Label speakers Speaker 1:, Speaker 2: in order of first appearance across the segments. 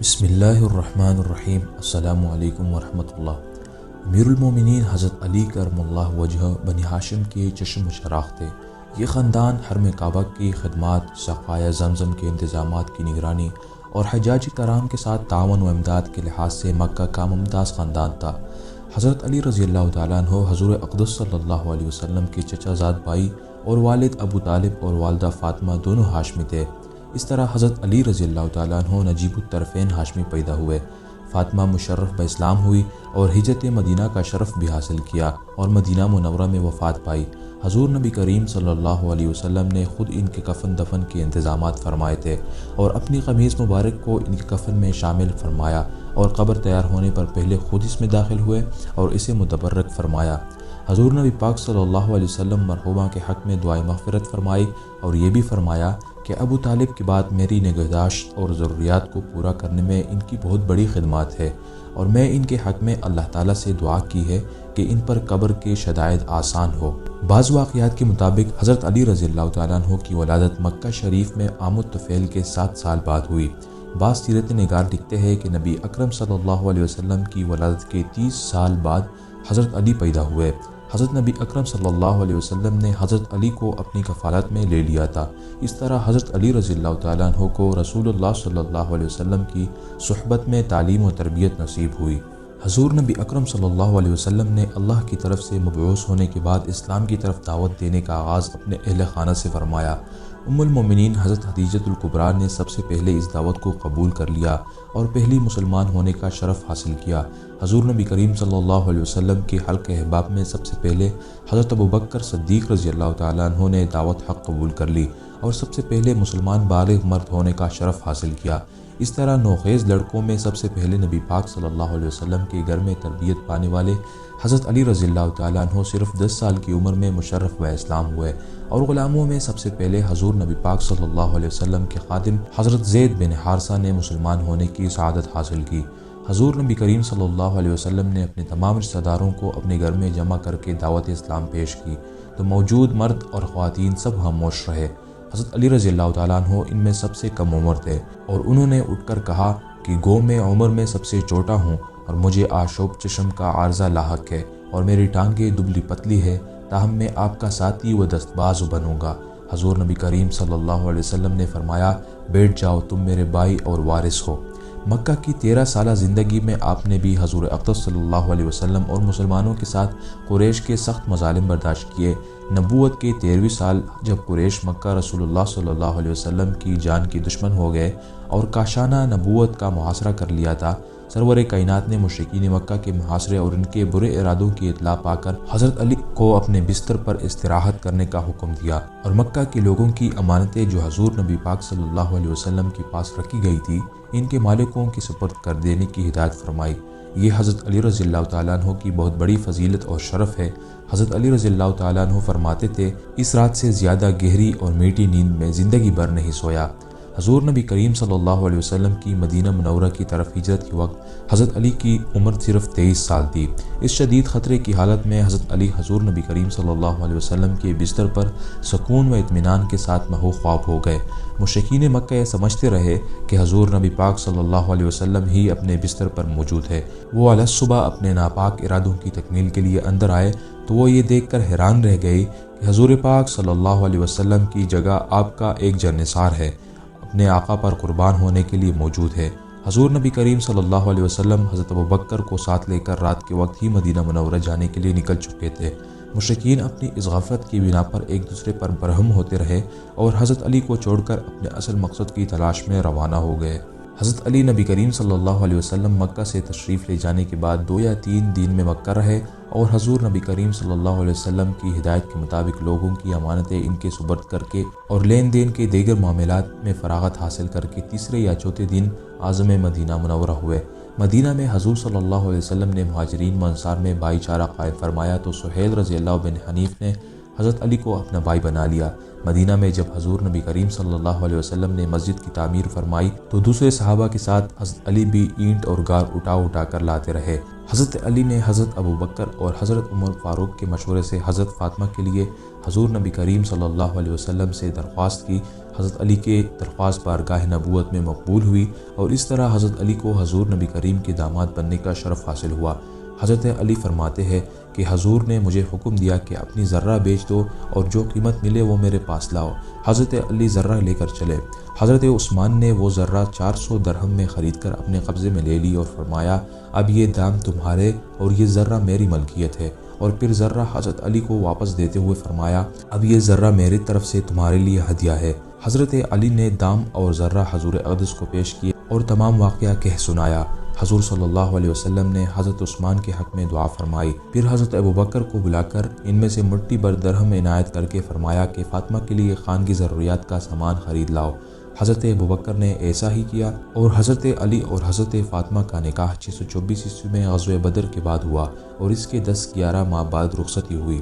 Speaker 1: بسم اللہ الرحمن الرحیم۔ السلام علیکم ورحمۃ اللہ۔ امیر المومنین حضرت علی کرم اللہ وجہ بنی ہاشم کے چشم و چراغ تھے۔ یہ خاندان حرم کعبہ کی خدمات، سقائے زمزم کے انتظامات کی نگرانی اور حجاج کرام کے ساتھ تعاون و امداد کے لحاظ سے مکہ کا ممتاز خاندان تھا۔ حضرت علی رضی اللہ تعالیٰ عنہ حضور اقدس صلی اللہ علیہ وسلم کے چچا زاد بھائی اور والد ابو طالب اور والدہ فاطمہ دونوں ہاشمی تھے۔ اس طرح حضرت علی رضی اللہ تعالیٰ عنہ نجیب الطرفین ہاشمی پیدا ہوئے۔ فاطمہ مشرف باسلام ہوئی اور ہجرت مدینہ کا شرف بھی حاصل کیا اور مدینہ منورہ میں وفات پائی۔ حضور نبی کریم صلی اللہ علیہ وسلم نے خود ان کے کفن دفن کے انتظامات فرمائے تھے اور اپنی قمیص مبارک کو ان کے کفن میں شامل فرمایا اور قبر تیار ہونے پر پہلے خود اس میں داخل ہوئے اور اسے متبرک فرمایا۔ حضور نبی پاک صلی اللہ علیہ وسلم مرحومہ کے حق میں دعائے مغفرت فرمائی اور یہ بھی فرمایا کہ ابو طالب کے بعد میری نگہداشت اور ضروریات کو پورا کرنے میں ان کی بہت بڑی خدمات ہے اور میں ان کے حق میں اللہ تعالیٰ سے دعا کی ہے کہ ان پر قبر کے شدائد آسان ہو۔ بعض واقعات کے مطابق حضرت علی رضی اللہ تعالیٰ عنہ کی ولادت مکہ شریف میں عام الطفیل کے 7 سال بعد ہوئی۔ بعض سیرت نگار لکھتے ہیں کہ نبی اکرم صلی اللہ علیہ وسلم کی ولادت کے 30 سال بعد حضرت علی پیدا ہوئے۔ حضرت نبی اکرم صلی اللہ علیہ وسلم نے حضرت علی کو اپنی کفالت میں لے لیا تھا۔ اس طرح حضرت علی رضی اللہ تعالیٰ عنہ کو رسول اللہ صلی اللہ علیہ وسلم کی صحبت میں تعلیم و تربیت نصیب ہوئی۔ حضور نبی اکرم صلی اللہ علیہ وسلم نے اللہ کی طرف سے مبعوث ہونے کے بعد اسلام کی طرف دعوت دینے کا آغاز اپنے اہل خانہ سے فرمایا۔ ام المومنین حضرت خدیجۃ الکبریٰ نے سب سے پہلے اس دعوت کو قبول کر لیا اور پہلی مسلمان ہونے کا شرف حاصل کیا۔ حضور نبی کریم صلی اللہ علیہ وسلم کے حلقہ احباب میں سب سے پہلے حضرت ابوبکر صدیق رضی اللہ تعالیٰ عنہ نے دعوت حق قبول کر لی اور سب سے پہلے مسلمان بالغ مرد ہونے کا شرف حاصل کیا۔ اس طرح نوخیز لڑکوں میں سب سے پہلے نبی پاک صلی اللہ علیہ وسلم کے گھر میں تربیت پانے والے حضرت علی رضی اللہ تعالیٰ عنہ صرف 10 سال کی عمر میں مشرف و اسلام ہوئے اور غلاموں میں سب سے پہلے حضور نبی پاک صلی اللہ علیہ وسلم کے خادم حضرت زید بن حارثہ نے مسلمان ہونے کی سعادت حاصل کی۔ حضور نبی کریم صلی اللہ علیہ وسلم نے اپنے تمام رشتہ داروں کو اپنے گھر میں جمع کر کے دعوت اسلام پیش کی تو موجود مرد اور خواتین سب خاموش رہے۔ حضرت علی رضی اللہ تعالیٰ عنہ ان میں سب سے کم عمر تھے اور انہوں نے اٹھ کر کہا کہ گو میں عمر میں سب سے چھوٹا ہوں اور مجھے آشوب چشم کا عارضہ لاحق ہے اور میری ٹانگیں دبلی پتلی ہے، تاہم میں آپ کا ساتھی و دستباز بنوں گا۔ حضور نبی کریم صلی اللہ علیہ وسلم نے فرمایا، بیٹھ جاؤ، تم میرے بھائی اور وارث ہو۔ مکہ کی 13 سالہ زندگی میں آپ نے بھی حضور اقدس صلی اللہ علیہ وسلم اور مسلمانوں کے ساتھ قریش کے سخت مظالم برداشت کیے۔ نبوت کے 13ویں سال جب قریش مکہ رسول اللہ صلی اللہ علیہ وسلم کی جان کی دشمن ہو گئے اور کاشانہ نبوت کا محاصرہ کر لیا تھا، سرور کائنات نے مشرکین مکہ کے محاصرے اور ان کے برے ارادوں کی اطلاع پا کر حضرت علی کو اپنے بستر پر استراحت کرنے کا حکم دیا اور مکہ کے لوگوں کی امانتیں جو حضور نبی پاک صلی اللہ علیہ وسلم کے پاس رکھی گئی تھی ان کے مالکوں کی سپرد کر دینے کی ہدایت فرمائی۔ یہ حضرت علی رضی اللہ تعالیٰ عنہ کی بہت بڑی فضیلت اور شرف ہے۔ حضرت علی رضی اللہ تعالیٰ عنہ فرماتے تھے، اس رات سے زیادہ گہری اور میٹھی نیند میں زندگی بھر نہیں سویا۔ حضور نبی کریم صلی اللہ علیہ وسلم کی مدینہ منورہ کی طرف ہجرت کے وقت حضرت علی کی عمر صرف 23 سال تھی۔ اس شدید خطرے کی حالت میں حضرت علی حضور نبی کریم صلی اللہ علیہ وسلم کے بستر پر سکون و اطمینان کے ساتھ محو خواب ہو گئے۔ مشرکین مکہ یہ سمجھتے رہے کہ حضور نبی پاک صلی اللہ علیہ وسلم ہی اپنے بستر پر موجود ہے۔ وہ علیہ صبح اپنے ناپاک ارادوں کی تکمیل کے لیے اندر آئے تو وہ یہ دیکھ کر حیران رہ گئی کہ حضور پاک صلی اللہ علیہ وسلم کی جگہ آپ کا ایک جانثار ہے، اپنے آقا پر قربان ہونے کے لیے موجود ہے۔ حضور نبی کریم صلی اللہ علیہ وسلم حضرت ابوبکر کو ساتھ لے کر رات کے وقت ہی مدینہ منورہ جانے کے لیے نکل چکے تھے۔ مشرکین اپنی اس غفلت کی بنا پر ایک دوسرے پر برہم ہوتے رہے اور حضرت علی کو چھوڑ کر اپنے اصل مقصد کی تلاش میں روانہ ہو گئے۔ حضرت علی نبی کریم صلی اللہ علیہ وسلم مکہ سے تشریف لے جانے کے بعد 2 یا 3 دن میں مکہ رہے اور حضور نبی کریم صلی اللہ علیہ وسلم کی ہدایت کے مطابق لوگوں کی امانتیں ان کے سپرد کر کے اور لین دین کے دیگر معاملات میں فراغت حاصل کر کے تیسرے یا چوتھے دن عازم مدینہ منورہ ہوئے۔ مدینہ میں حضور صلی اللہ علیہ وسلم نے مہاجرین و انصار میں بھائی چارہ قائم فرمایا تو سہیل رضی اللہ بن حنیف نے حضرت علی کو اپنا بھائی بنا لیا۔ مدینہ میں جب حضور نبی کریم صلی اللہ علیہ وسلم نے مسجد کی تعمیر فرمائی تو دوسرے صحابہ کے ساتھ حضرت علی بھی اینٹ اور گار اٹھا کر لاتے رہے۔ حضرت علی نے حضرت ابو بکر اور حضرت عمر فاروق کے مشورے سے حضرت فاطمہ کے لیے حضور نبی کریم صلی اللہ علیہ وسلم سے درخواست کی۔ حضرت علی کے درخواست بارگاہ نبوت میں مقبول ہوئی اور اس طرح حضرت علی کو حضور نبی کریم کے داماد بننے کا شرف حاصل ہوا۔ حضرت علی فرماتے ہیں کہ حضور نے مجھے حکم دیا کہ اپنی ذرہ بیچ دو اور جو قیمت ملے وہ میرے پاس لاؤ۔ حضرت علی ذرہ لے کر چلے۔ حضرت عثمان نے وہ ذرہ 400 درہم میں خرید کر اپنے قبضے میں لے لی اور فرمایا اب یہ دام تمہارے اور یہ ذرہ میری ملکیت ہے، اور پھر ذرہ حضرت علی کو واپس دیتے ہوئے فرمایا اب یہ ذرہ میری طرف سے تمہارے لیے ہدیہ ہے۔ حضرت علی نے دام اور ذرہ حضور اقدس کو پیش کیے اور تمام واقعہ کہہ سنایا۔ حضور صلی اللہ علیہ وسلم نے حضرت عثمان کے حق میں دعا فرمائی، پھر حضرت ابو بکر کو بلا کر ان میں سے مٹھی بھر درہم عنایت کر کے فرمایا کہ فاطمہ کے لیے خانگی ضروریات کا سامان خرید لاؤ۔ حضرت ابو بکر نے ایسا ہی کیا اور حضرت علی اور حضرت فاطمہ کا نکاح 624 عیسوی میں غزوہ بدر کے بعد ہوا اور اس کے 10-11 ماہ بعد رخصتی ہوئی۔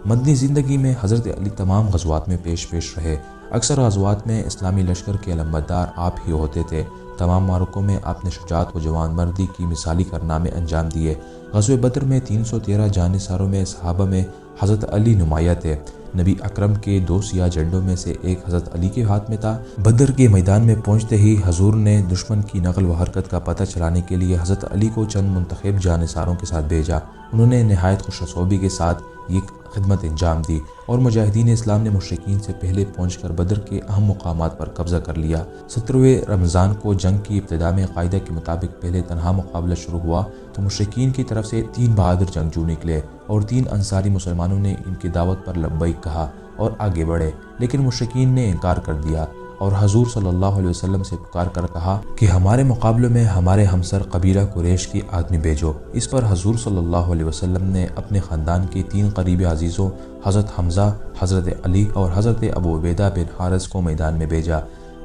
Speaker 1: مدنی زندگی میں حضرت علی تمام غزوات میں پیش رہے۔ اکثر غزوات میں اسلامی لشکر کے علمبردار آپ ہی ہوتے تھے۔ تمام معرکوں میں آپ نے شجاعت و جوان مردی کی مثالی کارنامے انجام دیے۔ غزوہ بدر میں 313 جانثاروں میں صحابہ میں حضرت علی نمایاں تھے۔ نبی اکرم کے 2 سیاہ جھنڈوں میں سے ایک حضرت علی کے ہاتھ میں تھا۔ بدر کے میدان میں پہنچتے ہی حضور نے دشمن کی نقل و حرکت کا پتہ چلانے کے لیے حضرت علی کو چند منتخب جانثاروں کے ساتھ بھیجا۔ انہوں نے نہایت خوش اسلوبی کے ساتھ یہ خدمت انجام دی اور مجاہدین اسلام نے مشرکین سے پہلے پہنچ کر بدر کے اہم مقامات پر قبضہ کر لیا۔ 17ویں رمضان کو جنگ کی ابتدا میں قاعدہ کے مطابق پہلے تنہا مقابلہ شروع ہوا تو مشرکین کی طرف سے 3 بہادر جنگجو نکلے اور 3 انصاری مسلمانوں نے ان کی دعوت پر لبیک کہا اور آگے بڑھے، لیکن مشرکین نے انکار کر دیا اور حضور صلی اللہ علیہ وسلم سے پکار کر کہا کہ ہمارے مقابلے میں ہمارے ہمسر قبیلہ قریش کی آدمی بھیجو۔ اس پر حضور صلی اللہ علیہ وسلم نے اپنے خاندان کے 3 قریبی عزیزوں حضرت حمزہ، حضرت علی اور حضرت ابو عبیدہ بن حارث کو میدان میں بھیجا۔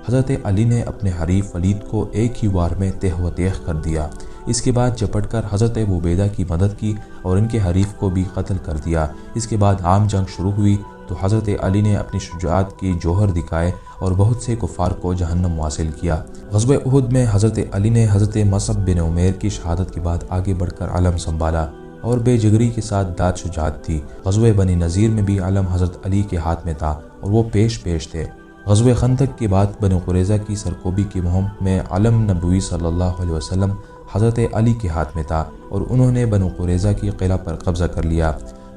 Speaker 1: حضرت علی نے اپنے حریف ولید کو ایک ہی وار میں تہ و تیغ کر دیا۔ اس کے بعد جپٹ کر حضرت ابو عبیدہ کی مدد کی اور ان کے حریف کو بھی قتل کر دیا۔ اس کے بعد عام جنگ شروع ہوئی تو حضرت علی نے اپنی شجاعت کی جوہر دکھائے اور بہت سے کفار کو جہنم واصل کیا۔ غزوہ احد میں حضرت علی نے حضرت مصعب بن عمیر کی شہادت کے بعد آگے بڑھ کر علم سنبھالا اور بے جگری کے ساتھ داد شجاعت تھی۔ غزوہ بنی نذیر میں بھی علم حضرت علی کے ہاتھ میں تھا اور وہ پیش تھے۔ غزوہ خندق کے بعد بنو قریظہ کی سرکوبی کی مہم میں علم نبوی صلی اللہ علیہ وسلم حضرت علی کے ہاتھ میں تھا اور انہوں نے بنو قریظہ کی قلعہ پر قبضہ کر لیا۔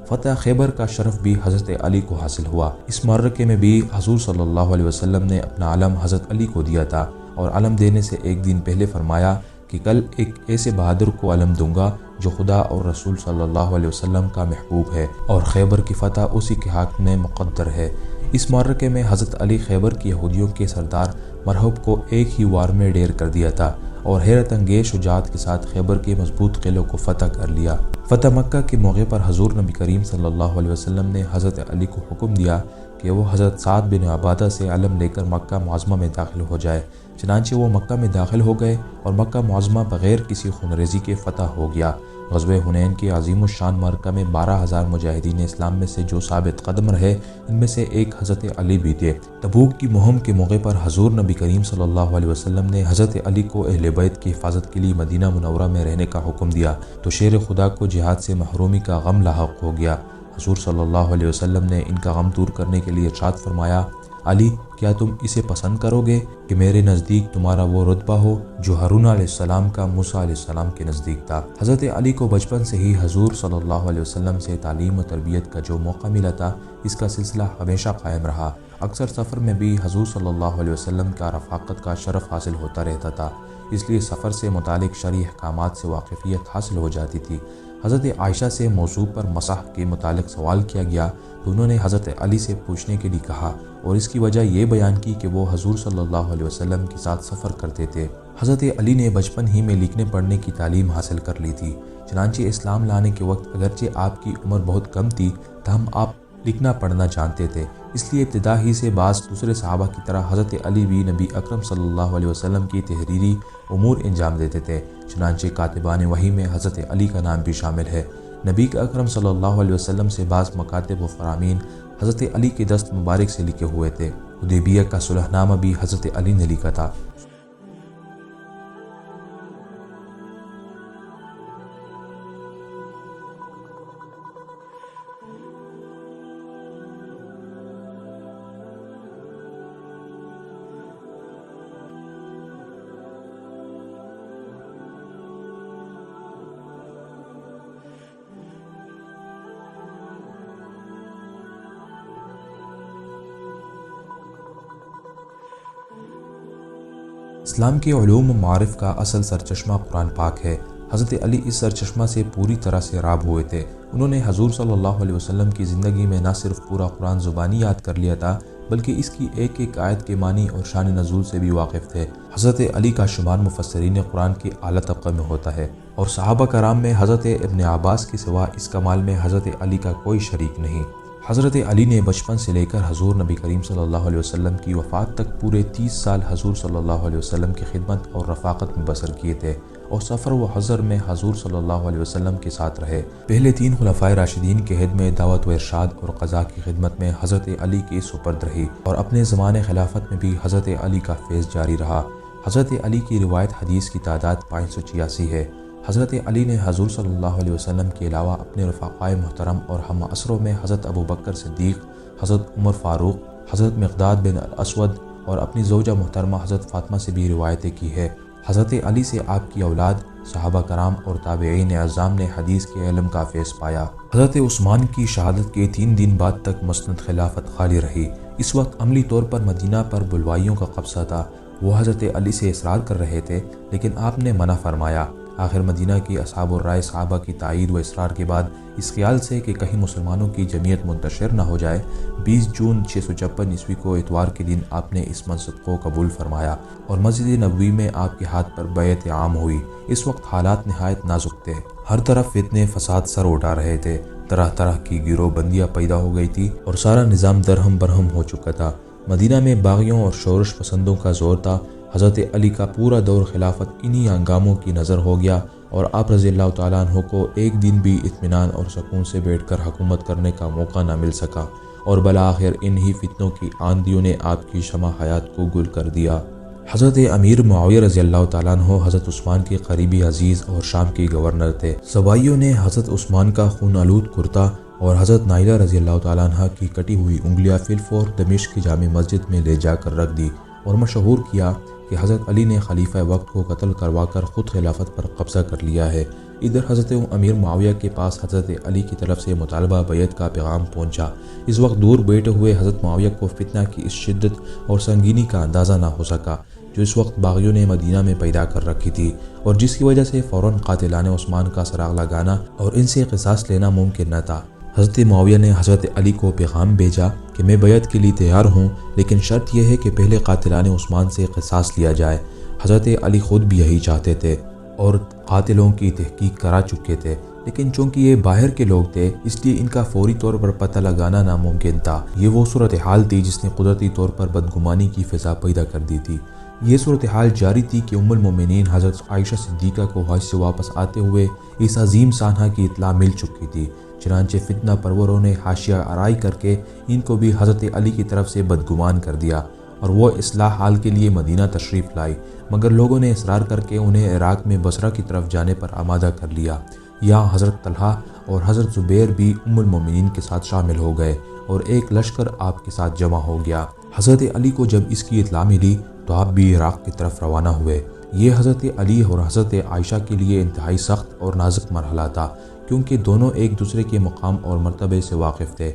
Speaker 1: فتح خیبر کا شرف بھی حضرت علی کو حاصل ہوا۔ اس معرکے میں بھی حضور صلی اللہ علیہ وسلم نے اپنا علم حضرت علی کو دیا تھا اور علم دینے سے ایک دن پہلے فرمایا کہ کل ایک ایسے بہادر کو علم دوں گا جو خدا اور رسول صلی اللہ علیہ وسلم کا محبوب ہے اور خیبر کی فتح اسی کے حق میں مقدر ہے۔ اس معرکے میں حضرت علی خیبر کی یہودیوں کے سردار مرہب کو ایک ہی وار میں ڈھیر کر دیا تھا اور حیرت انگیز شجاعت کے ساتھ خیبر کے مضبوط قلعوں کو فتح کر لیا۔ فتح مکہ کے موقع پر حضور نبی کریم صلی اللہ علیہ وسلم نے حضرت علی کو حکم دیا کہ وہ حضرت سعد بن عبادہ سے علم لے کر مکہ معظمہ میں داخل ہو جائے۔ چنانچہ وہ مکہ میں داخل ہو گئے اور مکہ معظمہ بغیر کسی خونریزی کے فتح ہو گیا۔ غزوہ حنین کے عظیم الشان معرکہ میں 12,000 مجاہدین اسلام میں سے جو ثابت قدم رہے ان میں سے ایک حضرت علی بھی تھے۔ تبوک کی مہم کے موقع پر حضور نبی کریم صلی اللہ علیہ وسلم نے حضرت علی کو اہل بیت کی حفاظت کے لیے مدینہ منورہ میں رہنے کا حکم دیا تو شیر خدا کو جہاد سے محرومی کا غم لاحق ہو گیا۔ حضور صلی اللہ علیہ وسلم نے ان کا غم دور کرنے کے لیے ارشاد فرمایا، علی کیا تم اسے پسند کرو گے کہ میرے نزدیک تمہارا وہ رتبہ ہو جو ہارون علیہ السلام کا موسیٰ علیہ السلام کے نزدیک تھا۔ حضرت علی کو بچپن سے ہی حضور صلی اللہ علیہ وسلم سے تعلیم و تربیت کا جو موقع ملا تھا اس کا سلسلہ ہمیشہ قائم رہا۔ اکثر سفر میں بھی حضور صلی اللہ علیہ وسلم کا رفاقت کا شرف حاصل ہوتا رہتا تھا، اس لیے سفر سے متعلق شرعی احکامات سے واقفیت حاصل ہو جاتی تھی۔ حضرت عائشہ سے موضوع پر مسح کے متعلق سوال کیا گیا تو انہوں نے حضرت علی سے پوچھنے کے لیے کہا اور اس کی وجہ یہ بیان کی کہ وہ حضور صلی اللہ علیہ وسلم کے ساتھ سفر کرتے تھے۔ حضرت علی نے بچپن ہی میں لکھنے پڑھنے کی تعلیم حاصل کر لی تھی، چنانچہ اسلام لانے کے وقت اگرچہ آپ کی عمر بہت کم تھی تاہم آپ لکھنا پڑھنا جانتے تھے، اس لیے ابتدا ہی سے بعض دوسرے صحابہ کی طرح حضرت علی بھی نبی اکرم صلی اللہ علیہ وسلم کی تحریری امور انجام دیتے تھے۔ چنانچہ کاتبان وحی میں حضرت علی کا نام بھی شامل ہے۔ نبی اکرم صلی اللہ علیہ وسلم سے بعض مکاتب و فرامین حضرت علی کے دست مبارک سے لکھے ہوئے تھے۔ حدیبیہ کا صلح نامہ بھی حضرت علی نے لکھا تھا۔ اسلام کے علوم و معارف کا اصل سرچشمہ قرآن پاک ہے۔ حضرت علی اس سرچشمہ سے پوری طرح سے راب ہوئے تھے۔ انہوں نے حضور صلی اللہ علیہ وسلم کی زندگی میں نہ صرف پورا قرآن زبانی یاد کر لیا تھا بلکہ اس کی ایک ایک آیت کے معنی اور شان نزول سے بھی واقف تھے۔ حضرت علی کا شمار مفسرین قرآن کے اعلیٰ طبقہ میں ہوتا ہے اور صحابہ کرام میں حضرت ابن عباس کے سوا اس کمال میں حضرت علی کا کوئی شریک نہیں۔ حضرت علی نے بچپن سے لے کر حضور نبی کریم صلی اللہ علیہ وسلم کی وفات تک پورے 30 سال حضور صلی اللہ علیہ وسلم کی خدمت اور رفاقت میں بسر کیے تھے اور سفر و حضر میں حضور صلی اللہ علیہ وسلم کے ساتھ رہے۔ پہلے 3 خلفائے راشدین کے عہد میں دعوت و ارشاد اور قضاء کی خدمت میں حضرت علی کی سپرد رہی اور اپنے زمانے خلافت میں بھی حضرت علی کا فیض جاری رہا۔ حضرت علی کی روایت حدیث کی تعداد 586 ہے۔ حضرت علی نے حضور صلی اللہ علیہ وسلم کے علاوہ اپنے رفقائے محترم اور ہم عصروں میں حضرت ابو بکر صدیق، حضرت عمر فاروق، حضرت مقداد بن الاسود اور اپنی زوجہ محترمہ حضرت فاطمہ سے بھی روایتیں کی ہے۔ حضرت علی سے آپ کی اولاد، صحابہ کرام اور تابعین اعظام نے حدیث کے علم کا فیض پایا۔ حضرت عثمان کی شہادت کے 3 دن بعد تک مسند خلافت خالی رہی۔ اس وقت عملی طور پر مدینہ پر بلوائیوں کا قبضہ تھا۔ وہ حضرت علی سے اصرار کر رہے تھے لیکن آپ نے منع فرمایا۔ آخر مدینہ کی اصحاب الرائے صحابہ کی تائید و اصرار کے بعد اس خیال سے کہ کہیں مسلمانوں کی جمعیت منتشر نہ ہو جائے، 20 جون 656 عیسوی کو اتوار کے دن آپ نے اس منصب کو قبول فرمایا اور مسجد نبوی میں آپ کے ہاتھ پر بیعت عام ہوئی۔ اس وقت حالات نہایت نازک تھے۔ ہر طرف فتنے فساد سر اٹھا رہے تھے، طرح طرح کی گروہ بندیاں پیدا ہو گئی تھی اور سارا نظام درہم برہم ہو چکا تھا۔ مدینہ میں باغیوں اور شورش پسندوں کا زور تھا۔ حضرت علی کا پورا دور خلافت انہی ہنگاموں کی نظر ہو گیا اور آپ رضی اللہ تعالیٰ عنہ کو ایک دن بھی اطمینان اور سکون سے بیٹھ کر حکومت کرنے کا موقع نہ مل سکا اور بالآخر انہی فتنوں کی آندھیوں نے آپ کی شمع حیات کو گل کر دیا۔ حضرت امیر معاویہ رضی اللہ تعالیٰ عنہ حضرت عثمان کے قریبی عزیز اور شام کے گورنر تھے۔ سوائیوں نے حضرت عثمان کا خون آلود کرتا اور حضرت نائلہ رضی اللہ تعالیٰ عنہ کی کٹی ہوئی انگلیاں فی الفور دمشق کی جامع مسجد میں لے جا کر رکھ دی اور مشہور کیا کہ حضرت علی نے خلیفہ وقت کو قتل کروا کر خود خلافت پر قبضہ کر لیا ہے۔ ادھر حضرت امیر معاویہ کے پاس حضرت علی کی طرف سے مطالبہ بیعت کا پیغام پہنچا۔ اس وقت دور بیٹھے ہوئے حضرت معاویہ کو فتنہ کی اس شدت اور سنگینی کا اندازہ نہ ہو سکا جو اس وقت باغیوں نے مدینہ میں پیدا کر رکھی تھی اور جس کی وجہ سے فوراً قاتلان عثمان کا سراغ لگانا اور ان سے قصاص لینا ممکن نہ تھا۔ حضرت معاویہ نے حضرت علی کو پیغام بھیجا کہ میں بیعت کے لیے تیار ہوں لیکن شرط یہ ہے کہ پہلے قاتلان عثمان سے قصاص لیا جائے۔ حضرت علی خود بھی یہی چاہتے تھے اور قاتلوں کی تحقیق کرا چکے تھے لیکن چونکہ یہ باہر کے لوگ تھے اس لیے ان کا فوری طور پر پتہ لگانا ناممکن تھا۔ یہ وہ صورتحال تھی جس نے قدرتی طور پر بدگمانی کی فضا پیدا کر دی تھی۔ یہ صورتحال جاری تھی کہ ام المومنین حضرت عائشہ صدیقہ کو حج سے واپس آتے ہوئے اس عظیم سانحہ کی اطلاع مل چکی تھی۔ چنانچہ فتنہ پروروں نے حاشیہ آرائی کر کے ان کو بھی حضرت علی کی طرف سے بدگمان کر دیا اور وہ اصلاح حال کے لیے مدینہ تشریف لائی، مگر لوگوں نے اصرار کر کے انہیں عراق میں بصرہ کی طرف جانے پر آمادہ کر لیا۔ یہاں حضرت طلحہ اور حضرت زبیر بھی ام المومنین کے ساتھ شامل ہو گئے اور ایک لشکر آپ کے ساتھ جمع ہو گیا۔ حضرت علی کو جب اس کی اطلاع ملی تو آپ بھی عراق کی طرف روانہ ہوئے۔ یہ حضرت علی اور حضرت عائشہ کے لیے انتہائی سخت اور نازک مرحلہ تھا کیونکہ دونوں ایک دوسرے کے مقام اور مرتبے سے واقف تھے۔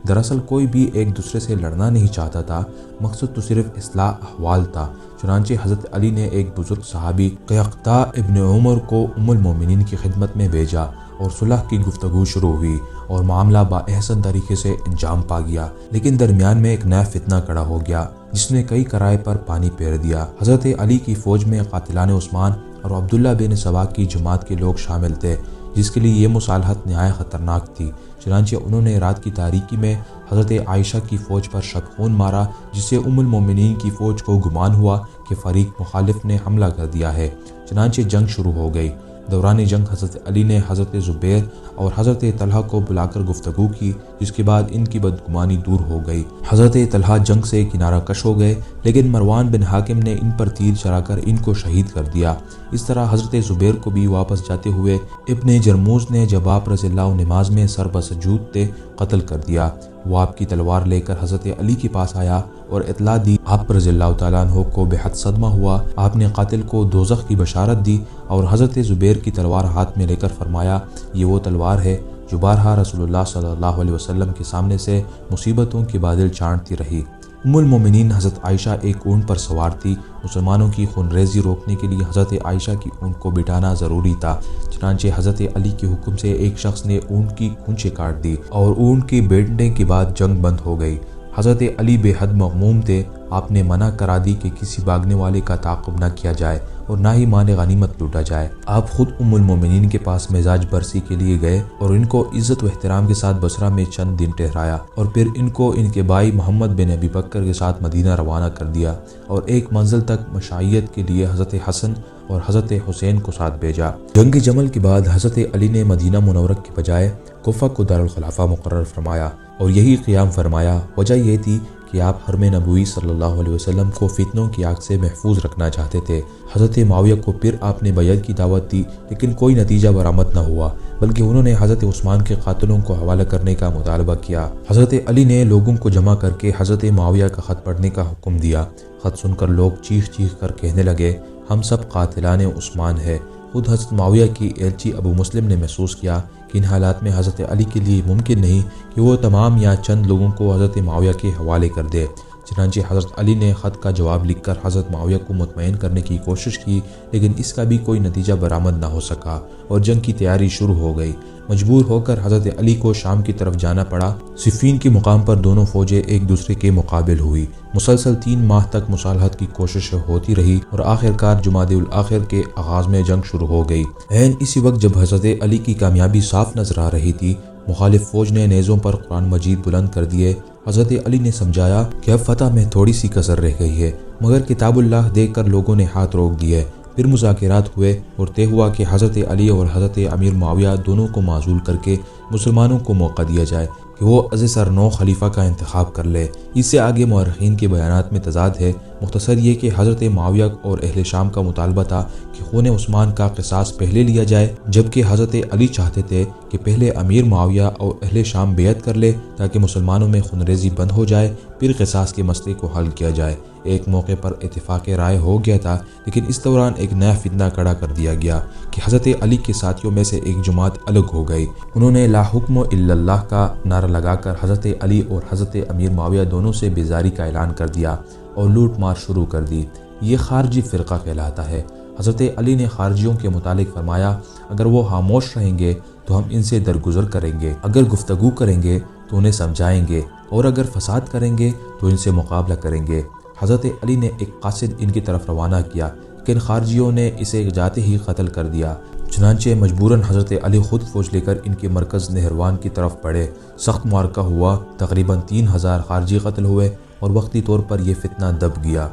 Speaker 1: دراصل کوئی بھی ایک دوسرے سے لڑنا نہیں چاہتا تھا، مقصد تو صرف اصلاح احوال تھا۔ چنانچہ حضرت علی نے ایک بزرگ صحابی قیقطاع ابن عمر کو ام المومنین کی خدمت میں بھیجا اور صلح کی گفتگو شروع ہوئی اور معاملہ باحسن طریقے سے انجام پا گیا، لیکن درمیان میں ایک نیا فتنہ کھڑا ہو گیا جس نے کئی کرائے پر پانی پھیر دیا۔ حضرت علی کی فوج میں قاتلان عثمان اور عبداللہ بن سبا کی جماعت کے لوگ شامل تھے جس کے لیے یہ مصالحت نہایت خطرناک تھی۔ چنانچہ انہوں نے رات کی تاریکی میں حضرت عائشہ کی فوج پر شب خون مارا جس سے ام المومنین کی فوج کو گمان ہوا کہ فریق مخالف نے حملہ کر دیا ہے۔ چنانچہ جنگ شروع ہو گئی۔ دوران جنگ حضرت علی نے حضرت زبیر اور حضرت طلحہ کو بلا کر گفتگو کی جس کے بعد ان کی بدگمانی دور ہو گئی۔ حضرت طلحہ جنگ سے کنارہ کش ہو گئے لیکن مروان بن حاکم نے ان پر تیر چلا کر ان کو شہید کر دیا۔ اس طرح حضرت زبیر کو بھی واپس جاتے ہوئے ابن جرموز نے جب آپ رضی اللہ عنہ نماز میں سر بسجود تھے قتل کر دیا۔ وہ آپ کی تلوار لے کر حضرت علی کے پاس آیا اور اطلاع دی۔ آپ رضی اللہ تعالیٰ عنہ کو بے حد صدمہ ہوا۔ آپ نے قاتل کو دوزخ کی بشارت دی اور حضرت زبیر کی تلوار ہاتھ میں لے کر فرمایا یہ وہ تلوار ہے جو بارہا رسول اللہ صلی اللہ علیہ وسلم کے سامنے سے مصیبتوں کے بادل چھانٹتی رہی۔ ام المومنین حضرت عائشہ ایک اونٹ پر سوار تھی۔ مسلمانوں کی خون ریزی روکنے کے لیے حضرت عائشہ کی اونٹ کو بٹھانا ضروری تھا، چنانچہ حضرت علی کے حکم سے ایک شخص نے اونٹ کی کھونچیں کاٹ دی اور اونٹ کے بیٹھنے کے بعد جنگ بند ہو گئی۔ حضرت علی بے حد مغموم تھے۔ آپ نے منع کرا دی کہ کسی بھاگنے والے کا تعاقب نہ کیا جائے اور نہ ہی مال غنیمت لوٹا جائے۔ آپ خود ام المومنین کے پاس مزاج برسی کے لیے گئے اور ان کو عزت و احترام کے ساتھ بصرہ میں چند دن ٹھہرایا اور پھر ان کو ان کے بھائی محمد بن ابی بکر کے ساتھ مدینہ روانہ کر دیا اور ایک منزل تک مشائیت کے لیے حضرت حسن اور حضرت حسین کو ساتھ بھیجا۔ جنگ جمل کے بعد حضرت علی نے مدینہ منورہ کے بجائے کوفہ کو دارالخلافہ مقرر فرمایا اور یہی قیام فرمایا۔ وجہ یہ تھی کہ آپ حرم نبوی صلی اللہ علیہ وسلم کو فتنوں کی آگ سے محفوظ رکھنا چاہتے تھے۔ حضرت معاویہ کو پھر آپ نے بیعت کی دعوت دی، لیکن کوئی نتیجہ برآمد نہ ہوا، بلکہ انہوں نے حضرت عثمان کے قاتلوں کو حوالہ کرنے کا مطالبہ کیا۔ حضرت علی نے لوگوں کو جمع کر کے حضرت معاویہ کا خط پڑھنے کا حکم دیا۔ خط سن کر لوگ چیخ چیخ کر کہنے لگے، ہم سب قاتلان عثمان ہیں۔ خود حضرت معاویہ کی ایلچی ابو مسلم نے محسوس کیا کہ ان حالات میں حضرت علی کے لیے ممکن نہیں کہ وہ تمام یا چند لوگوں کو حضرت معاویہ کے حوالے کر دے۔ چنانچہ حضرت علی نے خط کا جواب لکھ کر حضرت معاویہ کو مطمئن کرنے کی کوشش کی، لیکن اس کا بھی کوئی نتیجہ برآمد نہ ہو سکا اور جنگ کی تیاری شروع ہو گئی۔ مجبور ہو کر حضرت علی کو شام کی طرف جانا پڑا۔ صفین کے مقام پر دونوں فوجیں ایک دوسرے کے مقابل ہوئی۔ مسلسل 3 ماہ تک مصالحت کی کوشش ہوتی رہی اور آخرکار جمادی الاخر کے آغاز میں جنگ شروع ہو گئی۔ عین اسی وقت جب حضرت علی کی کامیابی صاف نظر آ رہی تھی، مخالف فوج نے نیزوں پر قرآن مجید بلند کر دیے۔ حضرت علی نے سمجھایا کہ اب فتح میں تھوڑی سی کسر رہ گئی ہے، مگر کتاب اللہ دیکھ کر لوگوں نے ہاتھ روک دیے۔ پھر مذاکرات ہوئے اور طے ہوا کہ حضرت علی اور حضرت امیر معاویہ دونوں کو معزول کر کے مسلمانوں کو موقع دیا جائے کہ وہ از سر نو خلیفہ کا انتخاب کر لے۔ اس سے آگے مورخین کے بیانات میں تضاد ہے۔ مختصر یہ کہ حضرت معاویہ اور اہل شام کا مطالبہ تھا کہ خون عثمان کا قصاص پہلے لیا جائے، جبکہ حضرت علی چاہتے تھے کہ پہلے امیر معاویہ اور اہل شام بیعت کر لے تاکہ مسلمانوں میں خون ریزی بند ہو جائے، پھر قصاص کے مسئلے کو حل کیا جائے۔ ایک موقع پر اتفاق رائے ہو گیا تھا، لیکن اس دوران ایک نیا فتنہ کھڑا کر دیا گیا کہ حضرت علی کے ساتھیوں میں سے ایک جماعت الگ ہو گئی۔ انہوں نے لا حکم الا اللہ کا نعرہ لگا کر حضرت علی اور حضرت امیر معاویہ دونوں سے بیزاری کا اعلان کر دیا اور لوٹ مار شروع کر دی۔ یہ خارجی فرقہ کہلاتا ہے۔ حضرت علی نے خارجیوں کے متعلق فرمایا، اگر وہ خاموش رہیں گے تو ہم ان سے درگزر کریں گے، اگر گفتگو کریں گے تو انہیں سمجھائیں گے، اور اگر فساد کریں گے تو ان سے مقابلہ کریں گے۔ حضرت علی نے ایک قاصد ان کی طرف روانہ کیا، لیکن خارجیوں نے اسے جاتے ہی قتل کر دیا۔ چنانچہ مجبوراً حضرت علی خود فوج لے کر ان کے مرکز نہروان کی طرف بڑھے۔ سخت معرکہ ہوا، تقریباً 3000 خارجی قتل ہوئے اور وقتی طور پر یہ فتنہ دب گیا۔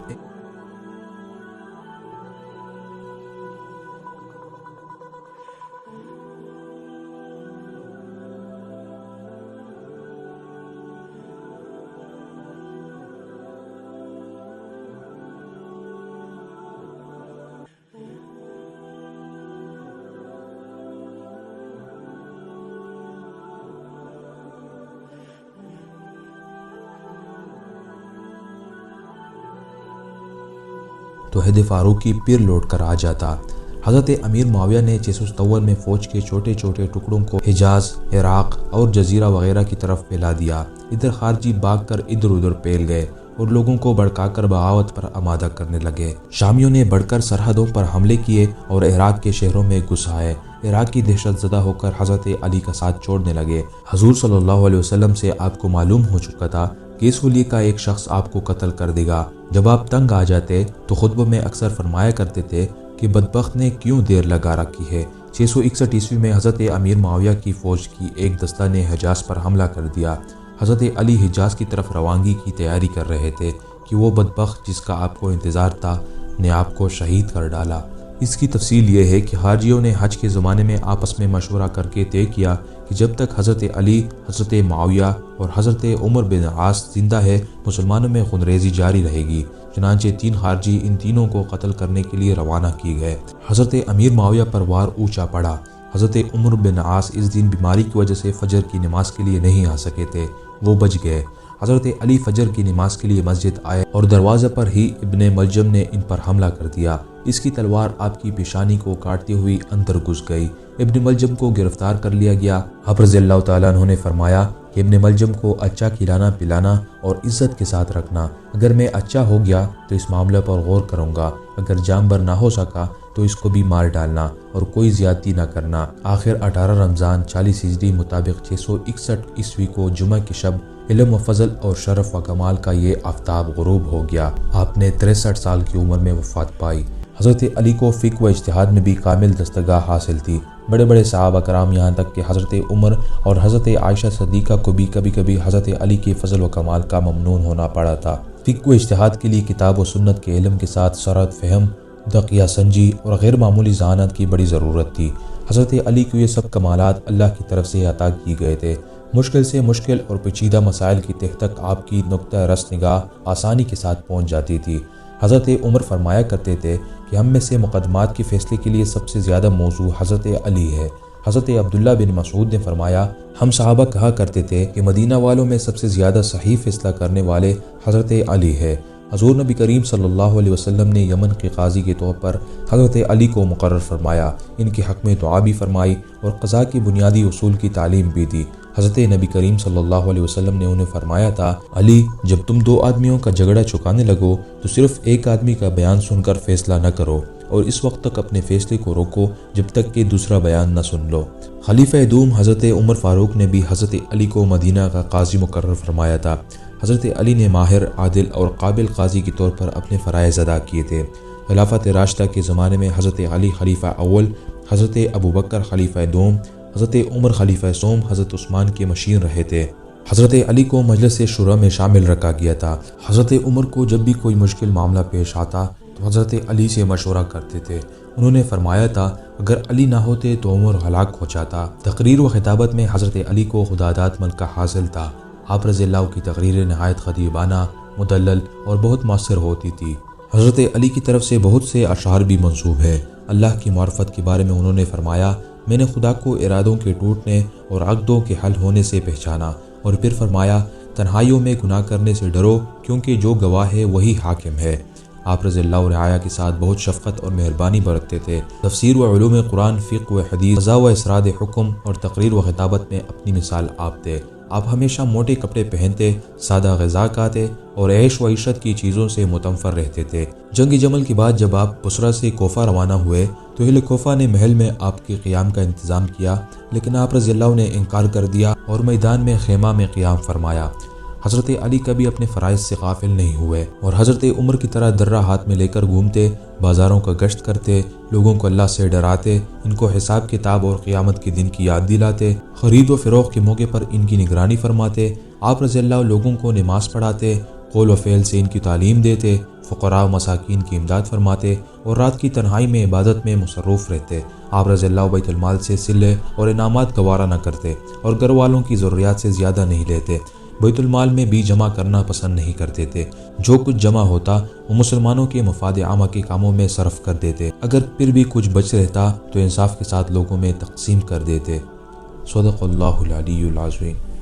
Speaker 1: تو عہد فاروقی پھر لوٹ کر آ جاتا۔ حضرت امیر معاویہ نے 657 میں فوج کے چھوٹے چھوٹے ٹکڑوں کو حجاز، عراق اور جزیرہ وغیرہ کی طرف پھیلا دیا۔ ادھر خارجی بھاگ کر ادھر ادھر پھیل گئے اور لوگوں کو بھڑکا کر بغاوت پر آمادہ کرنے لگے۔ شامیوں نے بڑھ کر سرحدوں پر حملے کیے اور عراق کے شہروں میں گھس آئے۔ عراقی دہشت زدہ ہو کر حضرت علی کا ساتھ چھوڑنے لگے۔ حضور صلی اللہ علیہ وسلم سے آپ کو معلوم ہو چکا تھا کہ اس ولی کا ایک شخص آپ کو قتل کر دے گا۔ جب آپ تنگ آ جاتے تو خطبوں میں اکثر فرمایا کرتے تھے کہ بدبخت نے کیوں دیر لگا رکھی ہے۔ 661 عیسوی میں حضرت امیر معاویہ کی فوج کی ایک دستہ نے حجاز پر حملہ کر دیا۔ حضرت علی حجاز کی طرف روانگی کی تیاری کر رہے تھے کہ وہ بدبخت جس کا آپ کو انتظار تھا نے آپ کو شہید کر ڈالا۔ اس کی تفصیل یہ ہے کہ خارجیوں نے حج کے زمانے میں آپس میں مشورہ کر کے طے کیا کہ جب تک حضرت علی، حضرت معاویہ اور حضرت عمر بن عاص زندہ ہے، مسلمانوں میں خون ریزی جاری رہے گی۔ چنانچہ 3 خارجی ان تینوں کو قتل کرنے کے لیے روانہ کیے گئے۔ حضرت امیر معاویہ پر وار اونچا پڑا۔ حضرت عمر بن عاص اس دن بیماری کی وجہ سے فجر کی نماز کے لیے نہیں آ سکے تھے، وہ بچ گئے۔ حضرت علی فجر کی نماز کے لیے مسجد آئے اور دروازے پر ہی ابن ملجم نے ان پر حملہ کر دیا۔ اس کی تلوار آپ کی پیشانی کو کاٹتی ہوئی اندر گھس گئی۔ ابن ملجم کو گرفتار کر لیا گیا۔ آپ رضی اللہ تعالیٰ عنہ نے فرمایا، کہ ابن ملجم کو اچھا کھلانا پلانا اور عزت کے ساتھ رکھنا، اگر میں اچھا ہو گیا تو اس معاملے پر غور کروں گا، اگر جانبر نہ ہو سکا تو اس کو بھی مار ڈالنا اور کوئی زیادتی نہ کرنا۔ آخر 18 رمضان 40 ہجری مطابق 661 عیسوی کو جمعہ کی شب علم و فضل اور شرف و کمال کا یہ آفتاب غروب ہو گیا۔ آپ نے 63 سال کی عمر میں وفات پائی۔ حضرت علی کو فقہ و اجتہاد میں بھی کامل دستگاہ حاصل تھی۔ بڑے بڑے صحابہ کرام یہاں تک کہ حضرت عمر اور حضرت عائشہ صدیقہ کو بھی کبھی کبھی حضرت علی کے فضل و کمال کا ممنون ہونا پڑا تھا۔ فقہ و اجتہاد کے لیے کتاب و سنت کے علم کے ساتھ سرعت فہم، دقیقہ سنجی اور غیر معمولی ذہانت کی بڑی ضرورت تھی۔ حضرت علی کو یہ سب کمالات اللہ کی طرف سے عطا کی گئے تھے۔ مشکل سے مشکل اور پیچیدہ مسائل کی تہ تک آپ کی نقطہ رس نگاہ آسانی کے ساتھ پہنچ جاتی تھی۔ حضرت عمر فرمایا کرتے تھے کہ ہم میں سے مقدمات کے فیصلے کے لیے سب سے زیادہ موضوع حضرت علی ہے۔ حضرت عبداللہ بن مسعود نے فرمایا، ہم صحابہ کہا کرتے تھے کہ مدینہ والوں میں سب سے زیادہ صحیح فیصلہ کرنے والے حضرت علی ہے۔ حضور نبی کریم صلی اللہ علیہ وسلم نے یمن کے قاضی کے طور پر حضرت علی کو مقرر فرمایا، ان کے حق میں دعا بھی فرمائی اور قضاء کی بنیادی اصول کی تعلیم بھی دی۔ حضرت نبی کریم صلی اللہ علیہ وسلم نے انہیں فرمایا تھا، علی جب تم دو آدمیوں کا جھگڑا چکانے لگو تو صرف ایک آدمی کا بیان سن کر فیصلہ نہ کرو اور اس وقت تک اپنے فیصلے کو روکو جب تک کہ دوسرا بیان نہ سن لو۔ خلیفہ دوم حضرت عمر فاروق نے بھی حضرت علی کو مدینہ کا قاضی مقرر فرمایا تھا۔ حضرت علی نے ماہر، عادل اور قابل قاضی کے طور پر اپنے فرائض ادا کیے تھے۔ خلافت راشدہ کے زمانے میں حضرت علی خلیفہ اول، حضرت ابوبکر خلیفہ دوم، حضرت عمر خلیفہ سوم، حضرت عثمان کے مشیر رہے تھے۔ حضرت علی کو مجلس شورا میں شامل رکھا گیا تھا۔ حضرت عمر کو جب بھی کوئی مشکل معاملہ پیش آتا تو حضرت علی سے مشورہ کرتے تھے۔ انہوں نے فرمایا تھا، اگر علی نہ ہوتے تو عمر ہلاک ہو جاتا۔ تقریر و خطابت میں حضرت علی کو خداداد ملکہ حاصل تھا۔ آپ رضی اللہ کی تقریریں نہایت خطیبانہ، مدلل اور بہت مؤثر ہوتی تھی۔ حضرت علی کی طرف سے بہت سے اشعار بھی منسوب ہیں۔ اللہ کی معرفت کے بارے میں انہوں نے فرمایا، میں نے خدا کو ارادوں کے ٹوٹنے اور عقدوں کے حل ہونے سے پہچانا، اور پھر فرمایا، تنہائیوں میں گناہ کرنے سے ڈرو کیونکہ جو گواہ ہے وہی حاکم ہے۔ آپ رضی اللہ رعایا کے ساتھ بہت شفقت اور مہربانی برتتے تھے۔ تفسیر و علوم قرآن، فقہ و حدیث، قضاء و اسراد حکم اور تقریر و خطابت میں اپنی مثال آپ تھے۔ آپ ہمیشہ موٹے کپڑے پہنتے، سادہ غذا کھاتے اور عیش و عیشت کی چیزوں سے متنفر رہتے تھے۔ جنگ جمل کے بعد جب آپ بصرہ سے کوفہ روانہ ہوئے تو اہل کوفہ نے محل میں آپ کے قیام کا انتظام کیا، لیکن آپ رضی اللہ نے انکار کر دیا اور میدان میں خیمہ میں قیام فرمایا۔ حضرت علی کبھی اپنے فرائض سے غافل نہیں ہوئے اور حضرت عمر کی طرح درہ ہاتھ میں لے کر گھومتے، بازاروں کا گشت کرتے، لوگوں کو اللہ سے ڈراتے، ان کو حساب کتاب اور قیامت کے دن کی یاد دلاتے، خرید و فروخت کے موقع پر ان کی نگرانی فرماتے۔ آپ رضی اللہ لوگوں کو نماز پڑھاتے، قول و فعل سے ان کی تعلیم دیتے، فقراء و مساکین کی امداد فرماتے اور رات کی تنہائی میں عبادت میں مصروف رہتے۔ آپ رضی اللہ بیت المال سے صلے اور انعامات گوارا نہ کرتے اور گھر والوں کی ضروریات سے زیادہ نہیں لیتے۔ بیت المال میں بھی جمع کرنا پسند نہیں کرتے تھے۔ جو کچھ جمع ہوتا وہ مسلمانوں کے مفاد عامہ کے کاموں میں صرف کر دیتے، اگر پھر بھی کچھ بچ رہتا تو انصاف کے ساتھ لوگوں میں تقسیم کر دیتے۔ صدق اللہ العلی العظیم۔